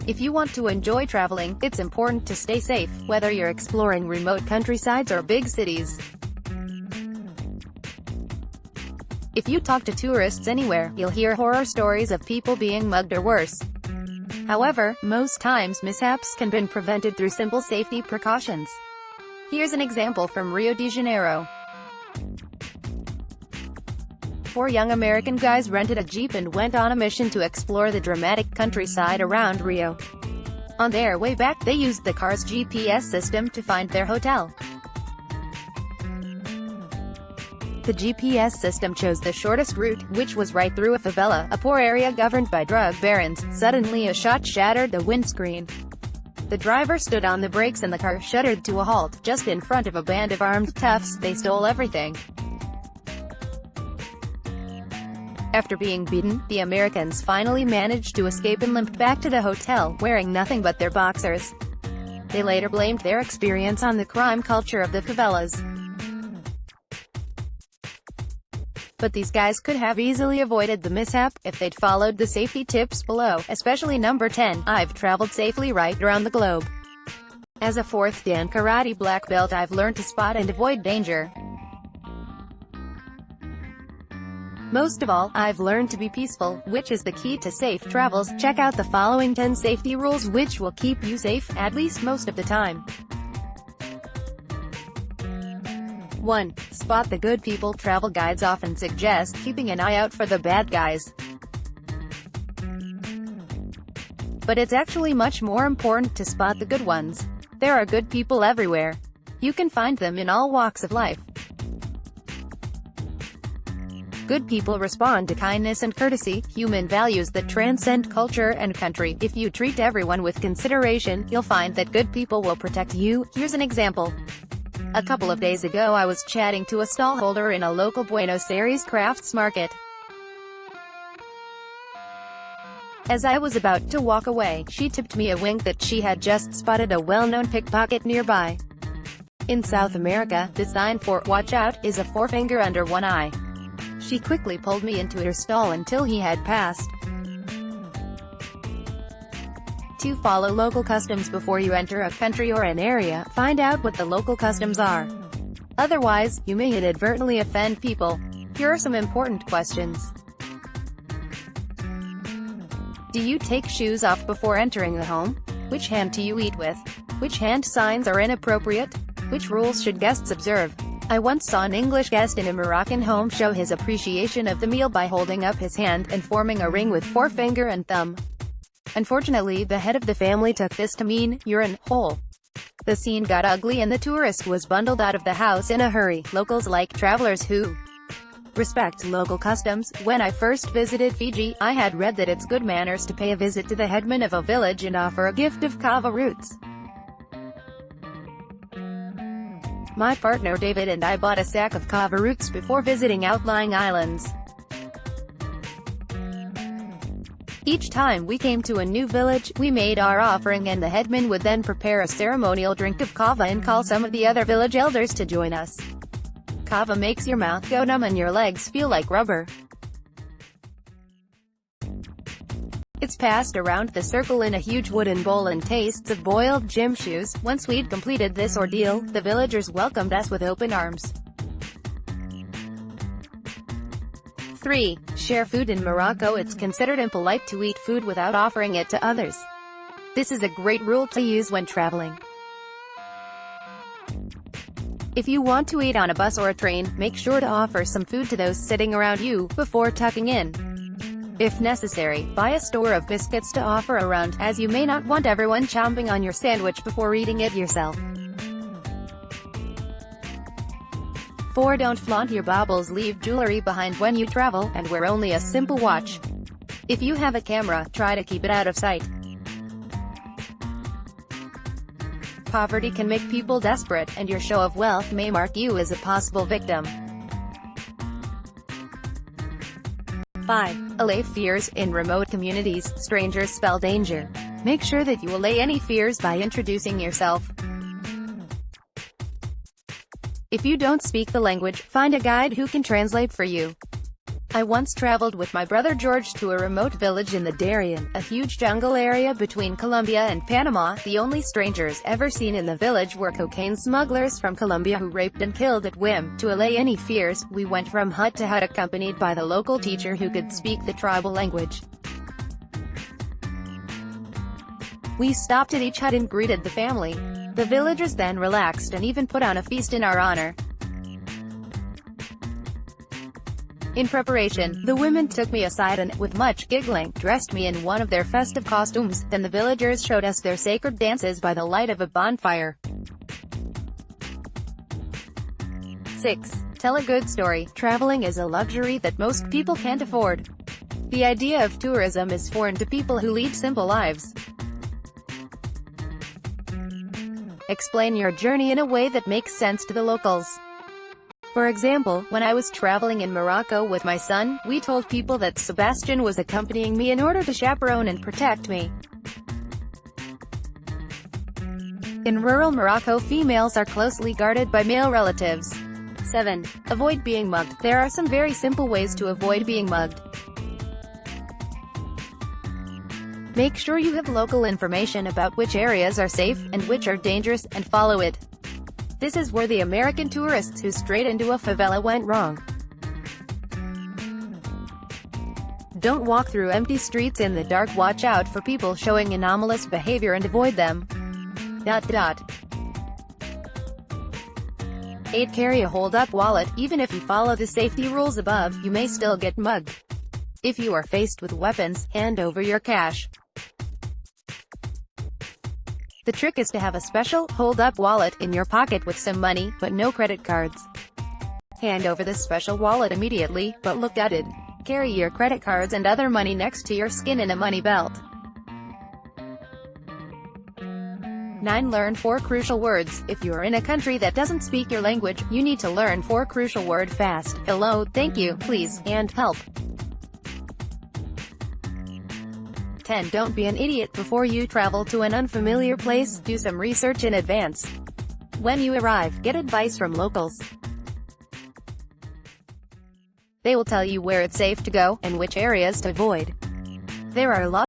If you want to enjoy traveling, it's important to stay safe, whether you're exploring remote countrysides or big cities. If you talk to tourists anywhere, you'll hear horror stories of people being mugged or worse. However, most times mishaps can be prevented through simple safety precautions. Here's an example from Rio de Janeiro. 4 young American guys rented a Jeep and went on a mission to explore the dramatic countryside around Rio. On their way back, they used the car's GPS system to find their hotel. The GPS system chose the shortest route, which was right through a favela, a poor area governed by drug barons. Suddenly a shot shattered the windscreen. The driver stood on the brakes and the car shuddered to a halt. Just in front of a band of armed toughs, they stole everything. After being beaten, the Americans finally managed to escape and limped back to the hotel, wearing nothing but their boxers. They later blamed their experience on the crime culture of the favelas. But these guys could have easily avoided the mishap if they'd followed the safety tips below, especially number 10. I've traveled safely right around the globe. As a 4th Dan karate black belt, I've learned to spot and avoid danger. Most of all, I've learned to be peaceful, which is the key to safe travels. Check out the following 10 safety rules which will keep you safe, at least most of the time. 1. Spot the good people. Travel guides often suggest keeping an eye out for the bad guys. But it's actually much more important to spot the good ones. There are good people everywhere. You can find them in all walks of life. Good people respond to kindness and courtesy, human values that transcend culture and country. If you treat everyone with consideration, you'll find that good people will protect you. Here's an example. A couple of days ago I was chatting to a stallholder in a local Buenos Aires crafts market. As I was about to walk away, she tipped me a wink that she had just spotted a well-known pickpocket nearby. In South America, the sign for "Watch Out" is a forefinger under one eye. She quickly pulled me into her stall until he had passed. 2. Follow local customs. Before you enter a country or an area, find out what the local customs are. Otherwise, you may inadvertently offend people. Here are some important questions. Do you take shoes off before entering the home? Which hand do you eat with? Which hand signs are inappropriate? Which rules should guests observe? I once saw an English guest in a Moroccan home show his appreciation of the meal by holding up his hand and forming a ring with forefinger and thumb. Unfortunately, the head of the family took this to mean, "You're an hole." The scene got ugly and the tourist was bundled out of the house in a hurry. Locals like travelers who respect local customs. When I first visited Fiji, I had read that it's good manners to pay a visit to the headman of a village and offer a gift of kava roots. My partner David and I bought a sack of kava roots before visiting outlying islands. Each time we came to a new village, we made our offering and the headman would then prepare a ceremonial drink of kava and call some of the other village elders to join us. Kava makes your mouth go numb and your legs feel like rubber. It's passed around the circle in a huge wooden bowl and tastes of boiled gym shoes. Once we'd completed this ordeal, the villagers welcomed us with open arms. 3. Share food. In Morocco, it's considered impolite to eat food without offering it to others. This is a great rule to use when traveling. If you want to eat on a bus or a train, make sure to offer some food to those sitting around you, before tucking in. If necessary, buy a store of biscuits to offer around, as you may not want everyone chomping on your sandwich before eating it yourself. 4. Don't flaunt your baubles. Leave jewelry behind when you travel, and wear only a simple watch. If you have a camera, try to keep it out of sight. Poverty can make people desperate, and your show of wealth may mark you as a possible victim. 5. Allay fears. In remote communities, strangers spell danger. Make sure that you allay any fears by introducing yourself. If you don't speak the language, find a guide who can translate for you. I once traveled with my brother George to a remote village in the Darien, a huge jungle area between Colombia and Panama. The only strangers ever seen in the village were cocaine smugglers from Colombia who raped and killed at whim. To allay any fears, we went from hut to hut accompanied by the local teacher who could speak the tribal language. We stopped at each hut and greeted the family. The villagers then relaxed and even put on a feast in our honor. In preparation, the women took me aside and, with much giggling, dressed me in one of their festive costumes. Then the villagers showed us their sacred dances by the light of a bonfire. 6. Tell a good story. Traveling is a luxury that most people can't afford. The idea of tourism is foreign to people who lead simple lives. Explain your journey in a way that makes sense to the locals. For example, when I was traveling in Morocco with my son, we told people that Sebastian was accompanying me in order to chaperone and protect me. In rural Morocco, females are closely guarded by male relatives. 7. Avoid being mugged. There are some very simple ways to avoid being mugged. Make sure you have local information about which areas are safe, and which are dangerous, and follow it. This is where the American tourists who strayed into a favela went wrong. Don't walk through empty streets in the dark. Watch out for people showing anomalous behavior and avoid them. 8. Carry a hold-up wallet. Even if you follow the safety rules above, you may still get mugged. If you are faced with weapons, hand over your cash. The trick is to have a special, hold-up wallet in your pocket with some money, but no credit cards. Hand over this special wallet immediately, but look gutted. Carry your credit cards and other money next to your skin in a money belt. 9. Learn 4 crucial words. If you are in a country that doesn't speak your language, you need to learn 4 crucial words fast. Hello, thank you, please, and help. 10. Don't be an idiot before you travel to an unfamiliar place. Do some research in advance. When you arrive, get advice from locals. They will tell you where it's safe to go, and which areas to avoid. There are lots